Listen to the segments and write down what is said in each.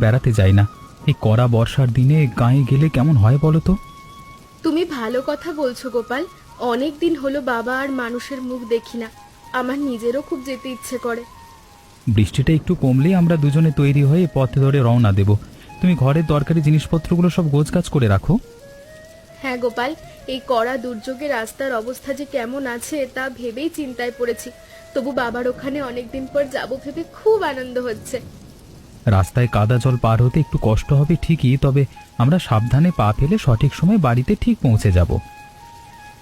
বেড়াতে যাই না। এই কড়া বর্ষার দিনে গাঁয়ে গেলে কেমন হয় বলো তো? তুমি ভালো কথা বলছো গোপাল। অনেক দিন হলো বাবা আর মানুষের মুখ দেখি না। আমার নিজেরও খুব যেতে ইচ্ছে করে। বৃষ্টিটা একটু কমলেই আমরা দুজনে তৈরি হয়ে পথে ধরে রওনা দেব। তুমি ঘরের দরকারি জিনিসপত্রগুলো সব গোছগাছ করে রাখো। হ্যাঁ গোপাল, এই কড়া দুর্যোগে রাস্তার অবস্থা যে কেমন আছে তা ভেবেই চিন্তায় পড়েছি। তবু বাবার ওখানে অনেকদিন পর যাব ভেবে খুব আনন্দ হচ্ছে। রাস্তায় কাদা জল পার হতে একটু কষ্ট হবে ঠিকই, তবে আমরা সাবধানে পা ফেলে সঠিক সময় বাড়িতে ঠিক পৌঁছে যাব।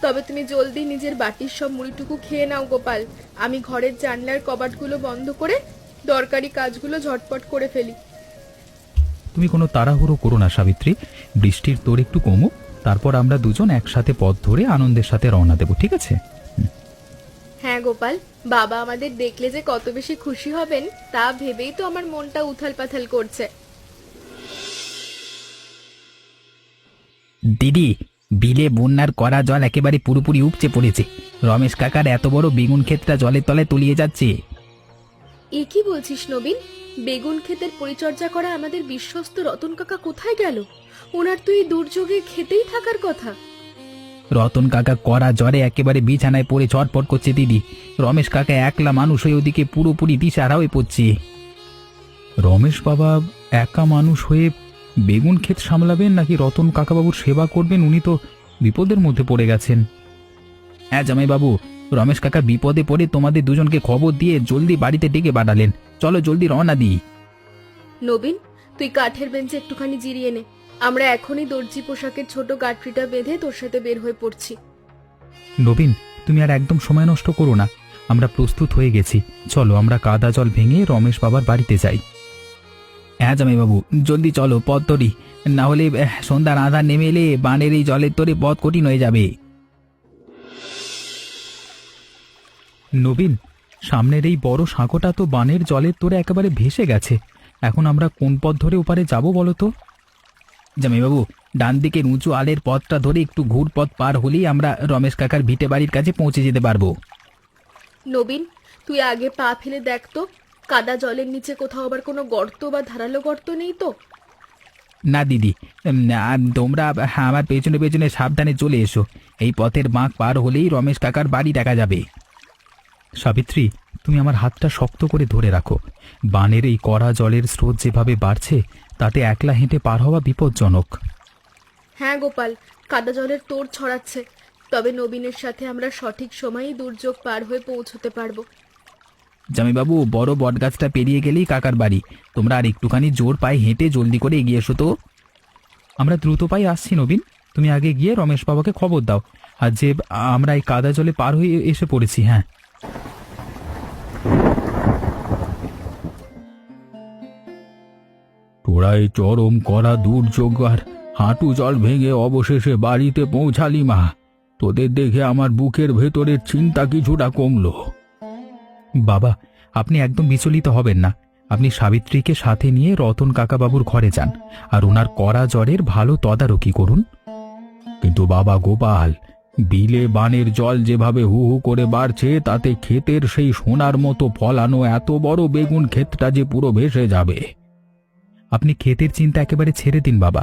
তবে তুমি জলদি নিজের বাটির সব মুড়িটুকু খেয়ে নাও গোপাল। আমি ঘরের জানলার কবাটগুলো বন্ধ করে দরকারি কাজগুলো ঝটপট করে ফেলি। তুমি কোনো তাড়াহুড়ো করো না সাবিত্রী। বৃষ্টির তোর একটু কমুক, তারপর আমরা দুজন একসাথে পথ ধরে আনন্দের সাথে রওনা দেব, ঠিক আছে? হ্যাঁ গোপাল, বাবা আমাদের দেখলে যে কত বেশি খুশি হবেন তা ভেবেই তো আমার মনটা উথাল পাথাল করছে। দিদি, বিলে বন্যার করা জল একেবারে পুরোপুরি উপচে পড়েছে। রমেশ কাকার এত বড় বেগুন ক্ষেতটা জলের তলায় তলিয়ে যাচ্ছে। এ কি বলছিস নবীন? বেগুন ক্ষেতের পরিচর্যা করা আমাদের বিশ্বস্ত রতন কাকা কোথায় গেল? ওনার তো এই দুর্যোগে খেতেই থাকার কথা। রতন কাকা করা জ্বরে একেবারে বিছানায় পড়ে ছটফট করছে দিদি। রমেশ কাকা একলা মানুষ হয়ে ওদিকে পুরোপুরি দিশাহারা হয়ে পড়ছে। রমেশ বাবা একা মানুষ হয়ে বেগুন ক্ষেত সামলাবেন নাকি রতন কাকাবাবুর সেবা করবেন? উনি তো বিপদের মধ্যে পড়ে গেছেন। হ্যাঁ জামাইবাবু, রমেশ কাকা বিপদে পড়ে তোমাদের দুজনকে খবর দিয়ে জলদি বাড়িতে ডেকে পাঠালেন। চলো জলদি রওনা দিই। নবীন, তুই কাঠের বেঞ্চে একটুখানি জিরিয়ে নে। আমরা এখনই দর্জি পোশাকের ছোট গাঁটরিটা বেঁধে তোর সাথে বের হয়ে পড়ছি। নবীন, তুমি আর একদম সময় নষ্ট করো না। আমরা প্রস্তুত হয়ে গেছি। চলো আমরা কাদা জল ভেঙে রমেশ বাবার বাড়িতে যাই। হ্যাঁ জামাইবাবু, জলদি চলো, পথ তরি। না হলে সন্ধ্যার আধার নেমে এলে বানের এই জলের তরে পথ কঠিন হয়ে যাবে। নবীন, সামনের এই বড় সাঁকোটা তো বানের জলের তোরে একেবারে ভেসে গেছে। এখন আমরা কোন পথ ধরে ওপারে যাব বলো তো? জামাইবাবু, ডান দিকের উঁচু আলের পথটা ধরে একটু ঘুর পথ পার হলেই আমরা রমেশ কাকার ভিটে বাড়ির কাছে পৌঁছে যেতে পারবো। নবীন, তুই আগে পা ফেলে দেখ তো, কাদা জলের নিচে কোথাও আবার কোনো গর্ত বা ধারালো গর্ত নেই তো? না দিদি, আর তোমরা আমার পেছনে পেছনে সাবধানে চলে এসো। এই পথের বাঁক পার হলেই রমেশ কাকার বাড়ি দেখা যাবে। সাবিত্রী, তুমি আমার হাতটা শক্ত করে ধরে রাখো। বানের এই কড়া জলের স্রোত যেভাবে বাড়ছে তাতে একলা হেঁটে পার হওয়া বিপজ্জনক। হ্যাঁ গোপাল, কাদা জলের তোড় ছড়াচ্ছে। তবে নবীনের সাথে আমরা সঠিক সময়েই দুর্যোগ পার হয়ে পৌঁছতে পারবো। জামাইবাবু, বড় বটগাছটা পেরিয়ে গেলেই কাকার বাড়ি। তোমরা আর একটুখানি জোর পায়ে হেঁটে জলদি করে এগিয়ে এসো তো। আমরা দ্রুত পায়ে আসছি নবীন, তুমি আগে গিয়ে রমেশ বাবাকে খবর দাও আর যে আমরা এই কাদা জলে পার হয়ে এসে পড়েছি। হ্যাঁ, তোরাই চরম করা দুর্যোগ আর হাঁটু জল ভেঙে অবশেষে বাড়িতে পৌঁছালি মা। তোদের দেখে আমার বুকের ভেতরের চিন্তা কিছুটা কমলো। বাবা আপনি একদম বিচলিত হবেন না। আপনি সাবিত্রীকে সাথে নিয়ে রতন কাকাবাবুর ঘরে যান আর ওনার কড়া জ্বরের ভালো তদারকি করুন। কিন্তু বাবা গোপাল, বিলে বানের জল যেভাবে হু হু করে বাড়ছে তাতে ক্ষেতের সেই সোনার মতো ফলানো এত বড় বেগুন ক্ষেতটা যে পুরো ভেসে যাবে। আপনি ক্ষেতের চিন্তা একেবারে ছেড়ে দিন বাবা।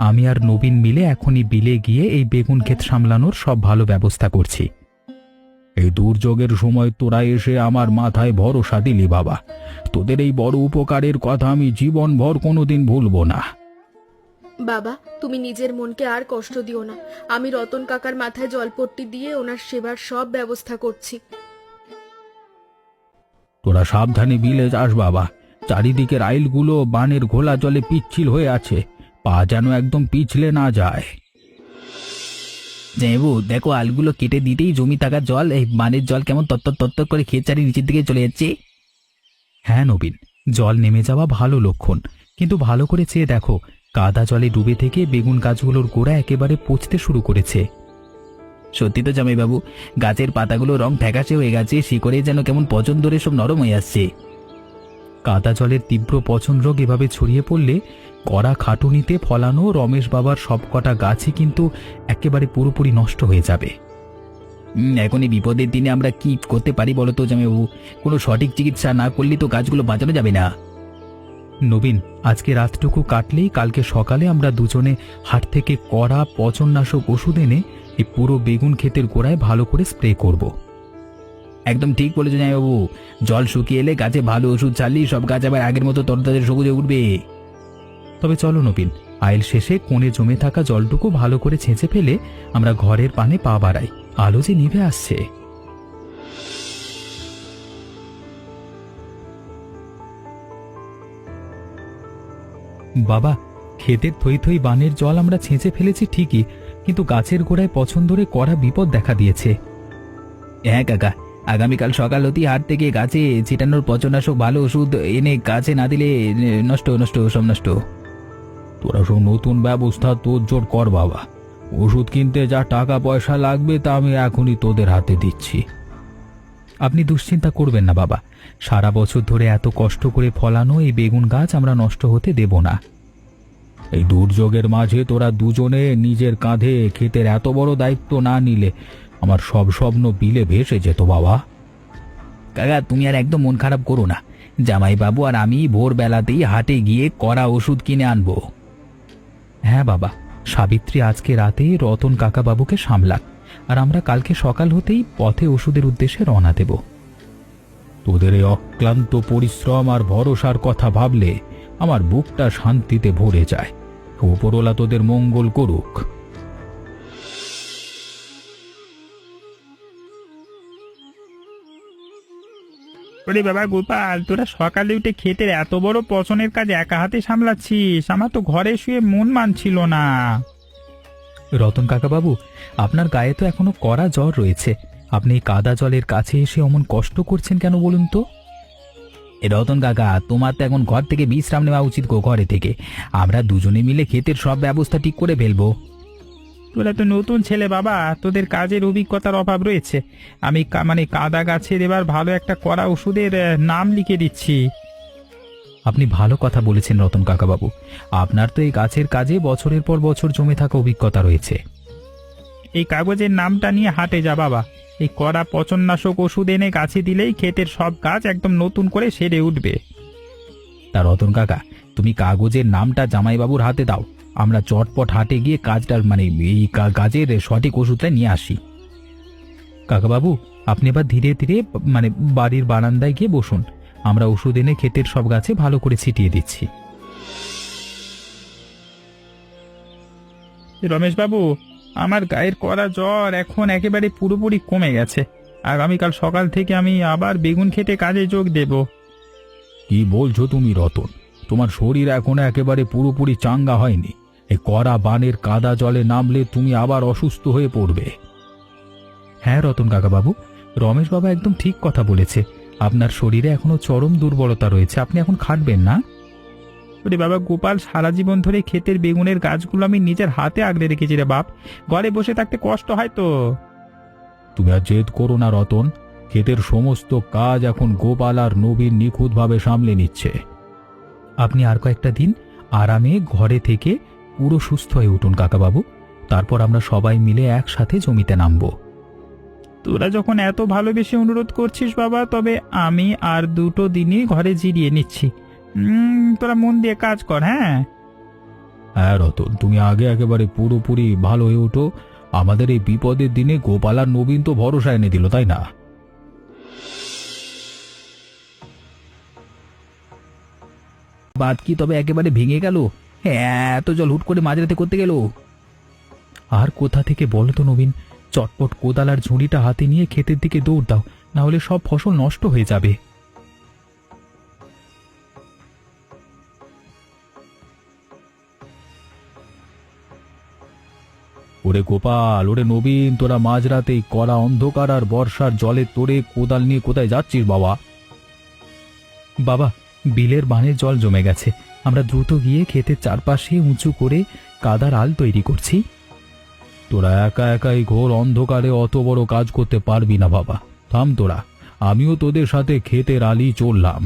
আমি আর নবীন মিলে এখনই বিলে গিয়ে এই বেগুন ক্ষেত সামলানোর সব ভালো ব্যবস্থা করছি। এই দুর্যোগের সময় তোরা এসে আমার মাথায় ভরসা দিলি বাবা। তোদের এই বড় উপকারের কথা আমি জীবনভর কোনোদিন ভুলবো না। বাবা, তুমি নিজের মনকে আর কষ্ট দিও না। আমি রতন কাকার মাথায় জলপট্টি দিয়ে ওনার সেবার সব ব্যবস্থা করছি। তোরা সাবধানে বিলে যাস বাবা। চারিদিকের আইলগুলো বানের ঘোলা জলে পিচ্ছিল হয়ে আছে, পা যেন একদম পিছলে না যায়। জামাইবাবু দেখো, আলগুলো কেটে দিতেই জমি থাকার জল, এই বানের জল কেমন তত্তর তত্তর করে ক্ষেত চারি নিচের দিকে চলে যাচ্ছে। হ্যাঁ নবীন, জল নেমে যাওয়া ভালো লক্ষণ, কিন্তু ভালো করে চেয়ে দেখো, কাদা জলে ডুবে থেকে বেগুন গাছগুলোর গোড়া একেবারে পচতে শুরু করেছে। সত্যি তো জামাইবাবু, গাছের পাতাগুলো রং ফ্যাকাশে হয়ে গেছে, শিকড়ে যেন কেমন পচন ধরে সব নরম হয়ে আসছে। কাদা জলের তীব্র পচন রোগ এভাবে ছড়িয়ে পড়লে কড়া খাটুনিতে ফলানো রমেশ বাবার সবকটা গাছই কিন্তু একেবারে পুরোপুরি নষ্ট হয়ে যাবে। এখন এই বিপদের দিনে আমরা কি করতে পারি বলো তো জামাইবাবু? কোনো সঠিক চিকিৎসা না করলে তো গাছগুলো বাঁচানো যাবে না। নবীন, আজকে রাতটুকু কাটলেই কালকে সকালে আমরা দুজনে হাট থেকে কড়া পচননাশক ওষুধ এনে এই পুরো বেগুন ক্ষেতের গোড়ায় ভালো করে স্প্রে করব। একদম ঠিক বলেছো জামাইবাবু। জল শুকিয়ে এলে গাছে ভালো ওষুধ ছাড়লেই সব গাছ আবার আগের মতো তরতাজা সবুজে উঠবে। তবে চলো নবীন, আইল শেষে কোণে জমে থাকা জলটুকু ভালো করে ছেঁচে ফেলে আমরা ঘরের পানে পা বাড়াই। আলো যে নিভে আসছে। বাবা, ক্ষেতের থই থই বানের জল আমরা ছেঁচে ফেলেছি ঠিকই, কিন্তু গাছের গোড়ায় পছন্দরে কড়া বিপদ দেখা দিয়েছে। হ্যাঁ কাকা, আগামীকাল সকাল হতেই হাট থেকে গাছে ছিটানোর পচননাশক ভালো ওষুধ এনে গাছে না দিলে নষ্ট নষ্ট সব নষ্ট। তোরা সব নতুন ব্যবস্থা তোড়জোড় কর বাবা। ওষুধ কিনতে যা টাকা পয়সা লাগবে তা আমি এখনই তোদের হাতে দিচ্ছি। আপনি দুশ্চিন্তা করবেন না বাবা, সারা বছর ধরে এত কষ্ট করে ফলানো এই বেগুন গাছ আমরা নষ্ট হতে দেব না। এই দুর্যোগের মাঝে তোরা দুজনে নিজের কাঁধে ক্ষেতের এত বড় দায়িত্ব না নিলে আমার সব স্বপ্ন বিলে ভেসে যেত বাবা। কাকা তুমি আর একদম মন খারাপ করো না, জামাইবাবু আর আমি ভোরবেলাতেই হাটে গিয়ে কড়া ওষুধ কিনে আনবো। হ্যাঁ বাবা, সাবিত্রী আজকে রাতে রতন কাকাবাবুকে সামলাক, আর আমরা কালকে সকাল হতেই পথে ওষুধের উদ্দেশ্যে রওনা দেব। তোদের এই অক্লান্ত পরিশ্রম আর ভরসার কথা ভাবলে আমার বুকটা শান্তিতে ভরে যায়। ওপরওয়ালা তোদের মঙ্গল করুক। ওরে বাবা গোপাল, তোরা সকালে উঠে ক্ষেতের এত বড় পছনের কাজ একা হাতে সামলাচ্ছিস? আমার তো ঘরে শুয়ে মন মানছিল না। রতন কাকাবাবু, আপনার গায়ে তো এখনো কড়া জ্বর রয়েছে, আপনি এই কাদা জলের কাছে এসে অমন কষ্ট করছেন কেন বলুন তো? রতন কাকা, তোমার তো এখন ঘর থেকে বিশ্রাম নেওয়া উচিত গো। ঘরে থেকে আমরা দুজনে মিলে ক্ষেতের সব ব্যবস্থা ঠিক করে ফেলবো। তোরা তো নতুন ছেলে বাবা, তোদের কাজের অভিজ্ঞতার অভাব রয়েছে। আমি মানে কাদা গাছের এবার ভালো একটা কড়া ওষুধের নাম লিখে দিচ্ছি। আপনি ভালো কথা বলেছেন রতন কাকাবাবু, আপনার তো এই গাছের কাজে বছরের পর বছর জমে থাকা অভিজ্ঞতা রয়েছে। এই কাগজের নামটা নিয়ে হাটে যা বাবা। এই কড়া পচননাশক ওষুধ এনে গাছে দিলেই ক্ষেতের সব গাছ একদম নতুন করে সেরে উঠবে। তা রতন কাকা, তুমি কাগজের নামটা জামাইবাবুর হাতে দাও, আমরা চটপট হাটে গিয়ে কাজটার মানে এই কাজের সঠিক ওষুধটা নিয়ে আসি। কাকাবাবু, আপনি এবার ধীরে ধীরে মানে বাড়ির বারান্দায় গিয়ে বসুন, আমরা ওষুধ এনে ক্ষেতের সব গাছে ভালো করে ছিটিয়ে দিচ্ছি। রমেশ বাবু, আমার গায়ের কড়া জ্বর এখন একেবারে পুরোপুরি কমে গেছে। আগামীকাল সকাল থেকে আমি আবার বেগুন খেতে কাজে যোগ দেব। কি বলছো তুমি রতন? তোমার শরীর এখনো একেবারে পুরোপুরি চাঙ্গা হয়নি। এই কড়া বানের কাদা জলে নামলে তুমি আবার অসুস্থ হয়ে পড়বে। হ্যাঁ রতন কাকাবাবু, রমেশ বাবা একদম ঠিক কথা বলেছে, আপনার শরীরে এখনো চরম দুর্বলতা রয়েছে, আপনি এখন খাটবেন না। ওরে বাবা গোপাল, সারা জীবন ধরে ক্ষেতের বেগুনের গাছগুলো আমি নিজের হাতে আগলে রেখেছি রে বাপ, ঘরে বসে থাকতে কষ্ট হয় তো। তুমি আর জেদ করো না রতন, ক্ষেতের সমস্ত কাজ এখন গোপাল আর নবীন নিখুঁতভাবে সামলে নিচ্ছে। আপনি আর কয়েকটা দিন আরামে ঘরে থেকে পুরো সুস্থ হয়ে উঠুন কাকাবাবু, তারপর আমরা সবাই মিলে একসাথে জমিতে নামবো। তোরা যখন এত ভালোবেসে অনুরোধ করছিস বাবা, তবে আমি আর 2 দিনই ঘরে জিরিয়ে নিচ্ছি। তোরা মন দিয়ে কাজ কর। হ্যাঁ হ্যাঁ রতন, তুমি আগে একেবারে পুরোপুরি ভালো হয়ে ওঠো। আমাদের এই বিপদের দিনে গোপাল আর নবীন তো ভরসা এনে দিল, তাই না? বাদ কি তবে একেবারে ভেঙে গেল? হ্যাঁ, এত জল হুট করে মাঝরাতে করতে গেল। আর কোথা থেকে বলো তো নবীন, চটপট কোদাল আর ঝুড়িটা হাতে নিয়ে ক্ষেতের দিকে দৌড় দাও, না হলে সব ফসল নষ্ট হয়ে যাবে। ওরে গোপাল, ওরে নবীন, তোরা মাঝরাতে এই কড়া অন্ধকার আর বর্ষার জলে তোরে কোদাল নিয়ে কোথায় যাচ্ছিস বাবা? বাবা, বিলের বানের জল জমে গেছে, আমরা দ্রুত গিয়ে ক্ষেতের চারপাশে উঁচু করে কাদার আল তৈরি করছি। তোরা একা একা এই ঘোর অন্ধকারে অত বড় কাজ করতে পারবি না বাবা, থাম তোরা, আমিও তোদের সাথে ক্ষেতের আলি চললাম।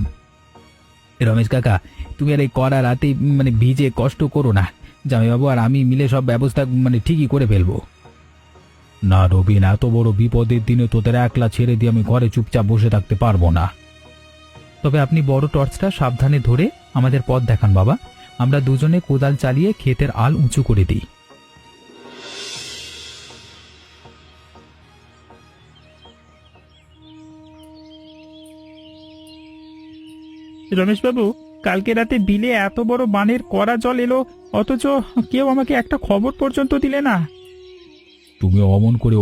রমেশ কাকা, তুমি আর এই কড়া রাতে মানে ভিজে কষ্ট করো না, জামাইবাবু আর আমি মিলে সব ব্যবস্থা মানে ঠিকই করে ফেলবো। না রবিন, এত বড় বিপদের দিনে তোদের একলা ছেড়ে দিয়ে আমি ঘরে চুপচাপ বসে থাকতে পারবো না। তবে আপনি বড় টর্চটা সাবধানে ধরে আমাদের পথ দেখান বাবা। আমরা দুজনে কোদাল চালিয়ে ক্ষেতের আল উঁচু করে দিই। রমেশবাবু, কালকে রাতে বিলে এত বড় বানের কড়া জল এলো, অথচ কেউ আমাকে একটা খবর পর্যন্ত দিলে না। তুমি অমন করে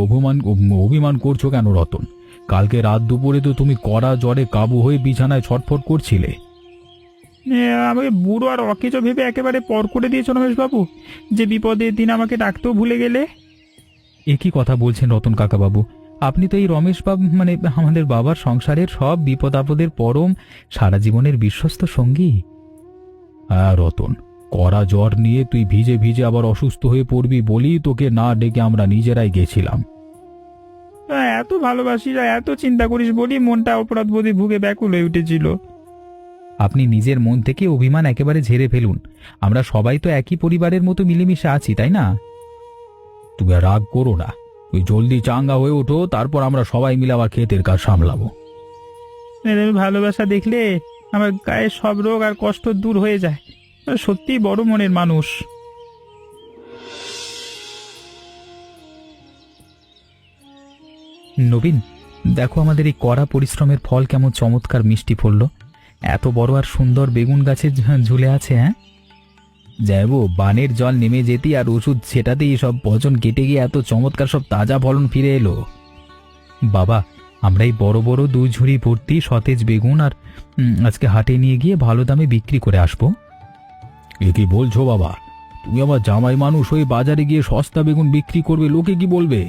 অভিমান করছো কেন রতন? কালকে রাত দুপুরে তো তুমি কড়া জ্বরে কাবু হয়ে বিছানায় ছটফট করছিলে। আমাকে বুড়ো আর অকেজো ভেবে একেবারে পর করে দিয়েছো রমেশবাবু, যে বিপদের দিন আমাকে ডাকতেও ভুলে গেলে। এ কি কথা বলছেন রতন কাকাবাবু? আপনি তো এই রমেশ বাবু মানে আমাদের বাবার সংসারের সব বিপদ আপদের পরম সারা জীবনের বিশ্বস্ত সঙ্গী। হ্যাঁ রতন, কড়া জ্বর নিয়ে তুই ভিজে ভিজে আবার অসুস্থ হয়ে পড়বি বলি তোকে না ডেকে আমরা নিজেরাই গেছিলাম। এত ভালোবাসিস আর এত চিন্তা করিস বলি মনটা অপরাধ বোধে ভুগে ব্যাকুল হয়ে উঠেছিল। আপনি নিজের মন থেকে অভিমান একেবারে ঝেড়ে ফেলুন। আমরা সবাই তো একই পরিবারের মতো মিলেমিশে আছি, তাই না? তুমি আর রাগ করো না, তুই জলদি চাঙ্গা হয়ে ওঠো, তারপর আমরা সবাই মিলে আবার ক্ষেতের কাজ সামলাবো। ভালোবাসা দেখলে আমার গায়ে সব রোগ আর কষ্ট দূর হয়ে যায়। সত্যি বড় মনের মানুষ। নবীন, দেখো আমাদের এই কড়া পরিশ্রমের ফল কেমন চমৎকার মিষ্টি ফলল। এত বড় আর সুন্দর বেগুন গাছে ঝুলে আছে। হ্যাঁ যাইবো, বানের জল নেমে যেতেই আর ওষুধ সেটাতেই সব পচন কেটে গিয়ে এত চমৎকার সব তাজা ফলন ফিরে এলো। বাবা, আমরা এই বড় বড় 2 ঝুড়ি ভর্তি সতেজ বেগুন আর আজকে হাটে নিয়ে গিয়ে ভালো দামে বিক্রি করে আসবো। এ কি বলছো বাবা? তুমি আমার জামাই মানুষ হয়ে বাজারে গিয়ে সস্তা বেগুন বিক্রি করবে, লোকে কি বলবে?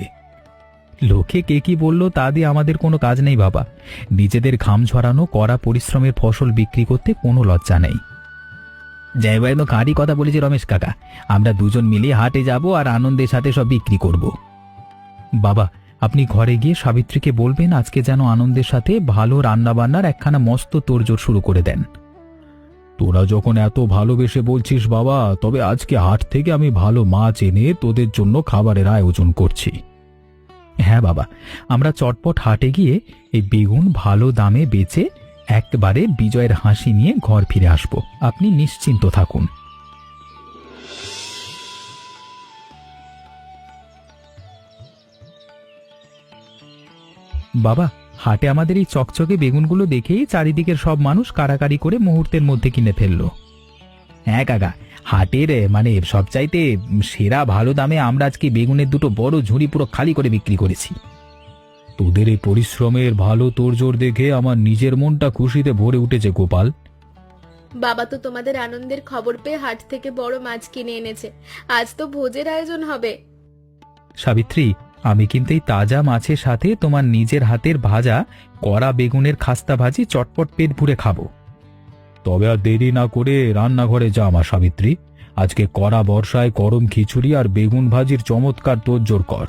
লোকে কে কি বললো তা দিয়ে আমাদের কোনো কাজ নেই বাবা। নিজেদের ঘাম ঝরানো কড়া পরিশ্রমের ফসল বিক্রি করতে কোনো লজ্জা নেই। যাইবার তো খাঁটি কথা বলেছে রমেশ কাকা, আমরা দুজন মিলে হাটে যাব আর আনন্দের সাথে সব বিক্রি করব। বাবা, আপনি ঘরে গিয়ে সাবিত্রীকে বলবেন আজকে যেন আনন্দের সাথে ভালো রান্না বান্নার একখানা মস্ত তোড়জোড় শুরু করে দেন। তোরা যখন এত ভালোবেসে বলছিস বাবা, তবে আজকে হাট থেকে আমি ভালো মাছ এনে তোদের জন্য খাবারের আয়োজন করছি। হ্যাঁ বাবা, আমরা চটপট হাটে গিয়ে এই বেগুন ভালো দামে বেচে একবারে বিজয়ের হাসি নিয়ে ঘর ফিরে আসব। আপনি নিশ্চিন্ত থাকুন। বাবা, হাটে আমাদের এই চকচকে বেগুনগুলো দেখেই চারিদিকের সব মানুষ কাড়াকাড়ি করে মুহূর্তের মধ্যে কিনে ফেললো। হ্যাঁ কাকা, হাটের মানে সবচাইতে সেরা ভালো দামে আমরা আজকে বেগুনের 2 বড় ঝুড়ি পুরো খালি করে বিক্রি করেছি। তোদের এই পরিশ্রমের ভালো তোড়জোড় দেখে আমার নিজের মনটা খুশিতে ভরে উঠেছে গোপাল। বাবা তো তোমাদের আনন্দের খবর পেয়ে হাট থেকে বড় মাছ কিনে এনেছে। আজ তো ভোজের আয়োজন হবে। সাবিত্রী, আমি কিন্তু এই তাজা মাছের সাথে তোমার নিজের হাতের ভাজা কড়া বেগুনের খাস্তা ভাজি চটপট পেট ভরে খাবো। তবে আর দেরি না করে রান্নাঘরে যা আমার সাবিত্রী, আজকে কড়া বর্ষায় গরম খিচুড়ি আর বেগুন ভাজির চমৎকার তোড়জোড় কর।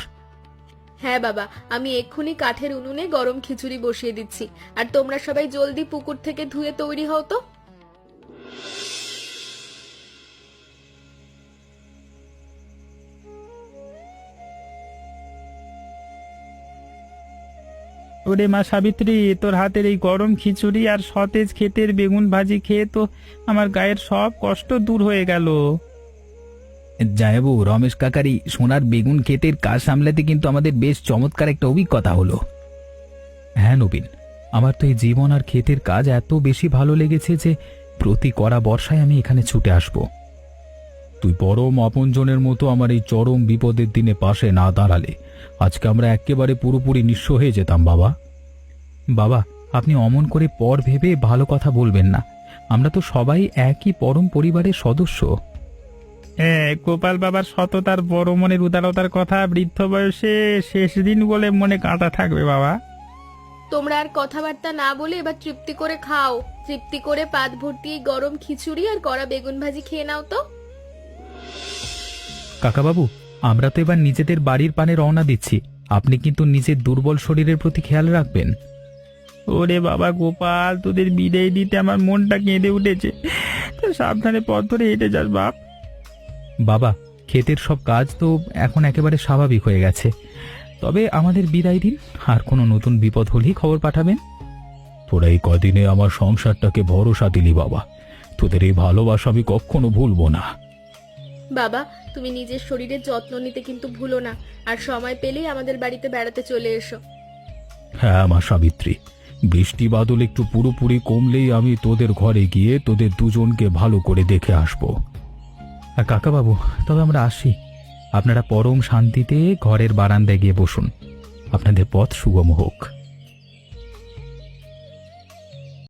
হ্যাঁ বাবা, আমি এক্ষুনি কাঠের উনুনে গরম খিচুড়ি বসিয়ে দিচ্ছি। আর তোমরা সবাই জলদি পুকুর থেকে ধুয়ে তৈরি হও তো। ওরে মা সাবিত্রী, তোর হাতের এই গরম খিচুড়ি আর সতেজ ক্ষেতের বেগুন ভাজি খেয়ে তো আমার গায়ের সব কষ্ট দূর হয়ে গেল। যাইবো, রমেশ কাকারি সোনার বেগুন ক্ষেতের কাজ সামলাতে কিন্তু আমাদের বেশ চমৎকার একটা অভিজ্ঞতা হলো। হ্যাঁ নবীন, আমার তো এই জীবন আর ক্ষেতের কাজ এত বেশি ভালো লেগেছে যে প্রতি কড়া বর্ষায় আমি এখানে ছুটে আসব। তুই পরম আপনজনের মতো আমার এই চরম বিপদের দিনে পাশে না দাঁড়ালে আজকে আমরা একেবারে পুরোপুরি নিঃস্ব হয়ে যেতাম বাবা। বাবা, আপনি অমন করে পর ভেবে ভালো কথা বলবেন না। আমরা তো সবাই একই পরম পরিবারের সদস্য। হ্যাঁ, গোপাল বাবার সততার বড় মনের উদারতার কথা বৃদ্ধ বয়সে শেষ দিন বলে মনে কাঁটা থাকবে বাবা। তোমরা আর কথাবার্তা না বলে এবার তৃপ্তি করে খাও। তৃপ্তি করে পাত ভর্তি এই গরম খিচুড়ি আর কড়া বেগুন ভাজি খেয়ে নাও তো। কাকাবাবু, আমরা তো এবার নিজেদের বাড়ির পানে রওনা দিচ্ছি। আপনি কিন্তু নিজের দুর্বল শরীরের প্রতি খেয়াল রাখবেন। ওরে বাবা গোপাল, তোদের বিদায় দিতে আমার মনটা কেঁদে উঠেছে। সাবধানে পথ ধরে হেঁটে যাস বাপ। বাবা, ক্ষেতের সব কাজ তো এখন একেবারে স্বাভাবিক হয়ে গেছে। তবে আমাদের বিদায় দিন, আর কোনো নতুন বিপদ হলেই খবর পাঠাবেন। তোরা এই কদিনে আমার সংসারটাকে ভরসা দিলি বাবা, তোদের এই ভালোবাসা আমি কখনো ভুলবো না। বাবা, তুমি নিজের শরীরের যত্ন নিতে কিন্তু ভুলো না, আর সময় পেলেই আমাদের বাড়িতে বেড়াতে চলে এসো। হ্যাঁ মা সাবিত্রী, বৃষ্টি বাদল একটু পুরোপুরি কমলেই আমি তোদের ঘরে গিয়ে তোদের দুজনকে ভালো করে দেখে আসবো। আর কাকাবাবু, তবে আমরা আসি। আপনারা পরম শান্তিতে ঘরের বারান্দায় গিয়ে বসুন। আপনাদের পথ সুগম হোক।